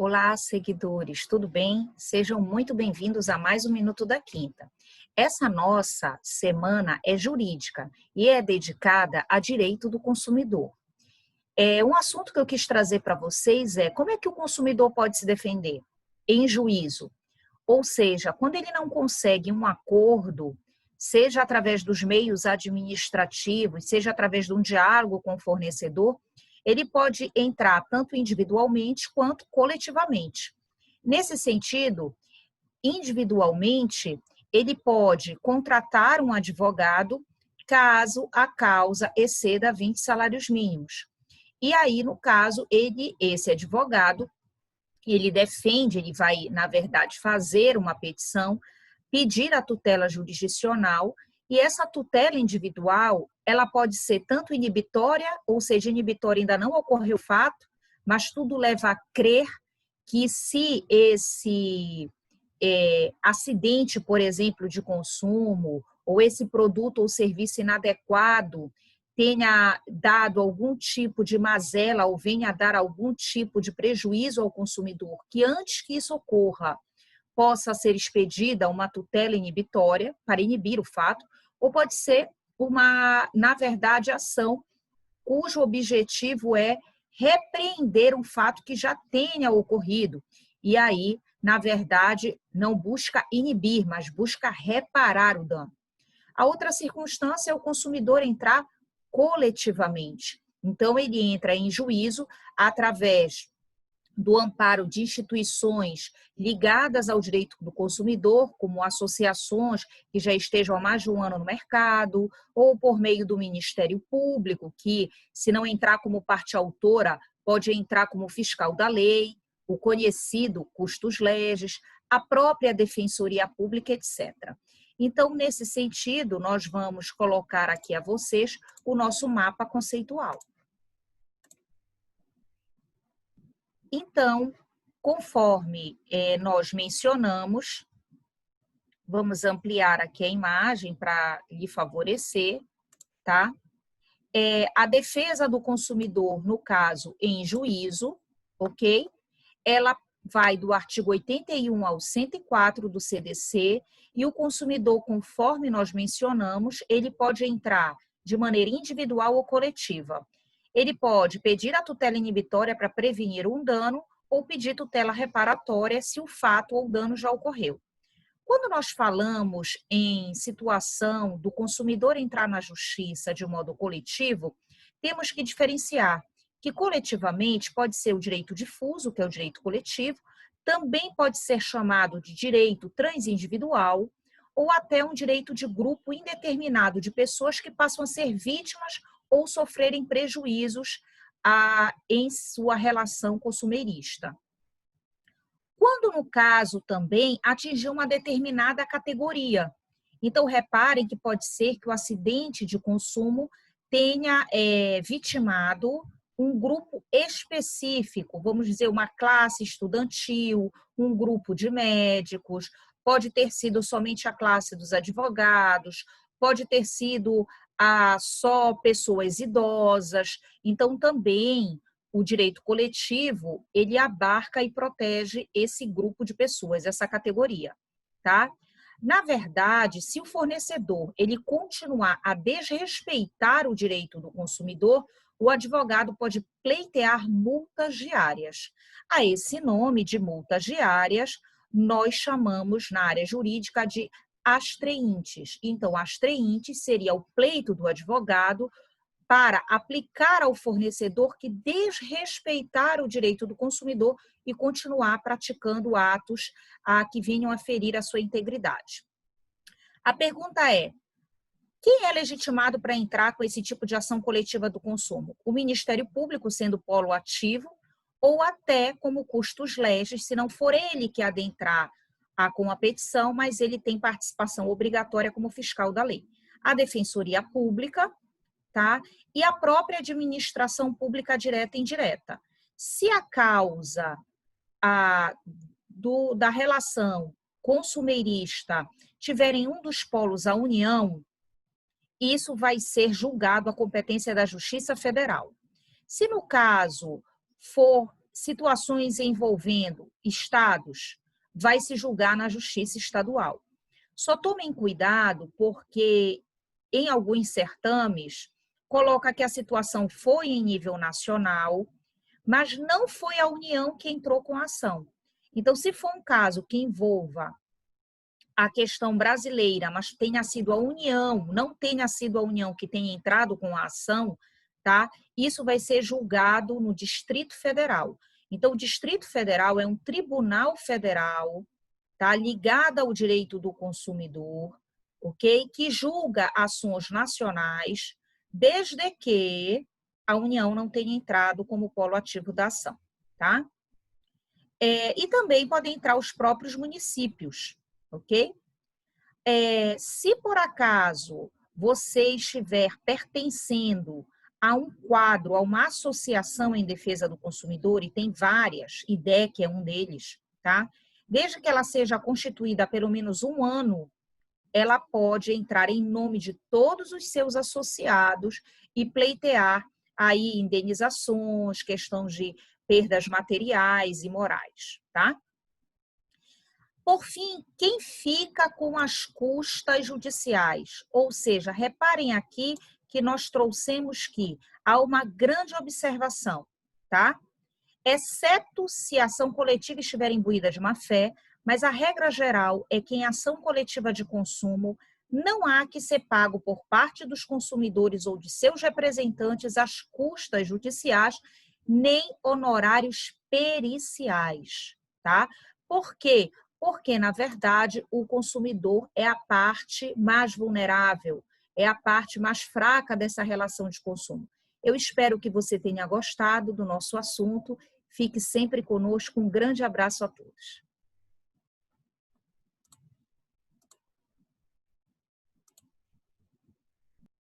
Olá, seguidores, tudo bem? Sejam muito bem-vindos a mais um Minuto da Quinta. Essa nossa semana é jurídica e é dedicada a direito do consumidor. Um assunto que eu quis trazer para vocês é como é que o consumidor pode se defender em juízo, ou seja, quando ele não consegue um acordo, seja através dos meios administrativos, seja através de um diálogo com o fornecedor, ele pode entrar tanto individualmente quanto coletivamente. Nesse sentido, individualmente, ele pode contratar um advogado caso a causa exceda 20 salários mínimos. E aí, no caso, esse advogado, ele defende, ele vai, na verdade, fazer uma petição, pedir a tutela jurisdicional, e essa tutela individual, ela pode ser tanto inibitória, ou seja, inibitória ainda não ocorreu o fato, mas tudo leva a crer que se esse acidente, por exemplo, de consumo, ou esse produto ou serviço inadequado tenha dado algum tipo de mazela ou venha a dar algum tipo de prejuízo ao consumidor, que antes que isso ocorra, possa ser expedida uma tutela inibitória para inibir o fato, ou pode ser na verdade, ação cujo objetivo é repreender um fato que já tenha ocorrido. E aí, na verdade, não busca inibir, mas busca reparar o dano. A outra circunstância é o consumidor entrar coletivamente. Então, ele entra em juízo através do amparo de instituições ligadas ao direito do consumidor, como associações que já estejam há mais de um ano no mercado, ou por meio do Ministério Público, que, se não entrar como parte autora, pode entrar como fiscal da lei, o conhecido custos legis, a própria Defensoria Pública, etc. Então, nesse sentido, nós vamos colocar aqui a vocês o nosso mapa conceitual. Então, conforme nós mencionamos, vamos ampliar aqui a imagem para lhe favorecer, tá? A defesa do consumidor, no caso, em juízo, ok? Ela vai do artigo 81 ao 104 do CDC, e o consumidor, conforme nós mencionamos, ele pode entrar de maneira individual ou coletiva. Ele pode pedir a tutela inibitória para prevenir um dano ou pedir tutela reparatória se o fato ou dano já ocorreu. Quando nós falamos em situação do consumidor entrar na justiça de modo coletivo, temos que diferenciar que coletivamente pode ser o direito difuso, que é o direito coletivo, também pode ser chamado de direito transindividual ou até um direito de grupo indeterminado de pessoas que passam a ser vítimas ou sofrerem prejuízos em sua relação consumerista. Quando, no caso, também atingir uma determinada categoria. Então, reparem que pode ser que o acidente de consumo tenha vitimado um grupo específico, vamos dizer, uma classe estudantil, um grupo de médicos, pode ter sido somente a classe dos advogados, pode ter sido só pessoas idosas. Então, também o direito coletivo, ele abarca e protege esse grupo de pessoas, essa categoria, tá? Na verdade, se o fornecedor ele continuar a desrespeitar o direito do consumidor, o advogado pode pleitear multas diárias. A esse nome de multas diárias, nós chamamos na área jurídica de astreintes. Então, astreintes seria o pleito do advogado para aplicar ao fornecedor que desrespeitar o direito do consumidor e continuar praticando atos que venham a ferir a sua integridade. A pergunta é: quem é legitimado para entrar com esse tipo de ação coletiva do consumo? O Ministério Público, sendo polo ativo, ou até como custos legis, se não for ele que adentrar com a petição, mas ele tem participação obrigatória como fiscal da lei. A Defensoria Pública, tá? E a própria administração pública direta e indireta. Se a causa da relação consumerista tiver em um dos polos a União, isso vai ser julgado a competência da Justiça Federal. Se no caso for situações envolvendo estados, vai se julgar na justiça estadual. Só tomem cuidado, porque em alguns certames coloca que a situação foi em nível nacional, mas não foi a União que entrou com a ação. Então, se for um caso que envolva a questão brasileira, mas tenha sido a União, não tenha sido a União que tenha entrado com a ação, tá? Isso vai ser julgado no Distrito Federal. Então, o Distrito Federal é um tribunal federal, tá? Ligado ao direito do consumidor, ok? Que julga ações nacionais, desde que a União não tenha entrado como polo ativo da ação, tá? E também podem entrar os próprios municípios, ok? Se por acaso você estiver pertencendo a um quadro, a uma associação em defesa do consumidor, e tem várias, IDEC é um deles, tá? Desde que ela seja constituída há pelo menos um ano, ela pode entrar em nome de todos os seus associados e pleitear aí indenizações, questões de perdas materiais e morais, tá? Por fim, quem fica com as custas judiciais? Ou seja, reparem aqui que nós trouxemos que há uma grande observação, tá? Exceto se a ação coletiva estiver imbuída de má-fé, mas a regra geral é que em ação coletiva de consumo não há que ser pago por parte dos consumidores ou de seus representantes as custas judiciais, nem honorários periciais, tá? Por quê? Porque, na verdade, o consumidor é a parte mais vulnerável, é a parte mais fraca dessa relação de consumo. Eu espero que você tenha gostado do nosso assunto. Fique sempre conosco. Um grande abraço a todos.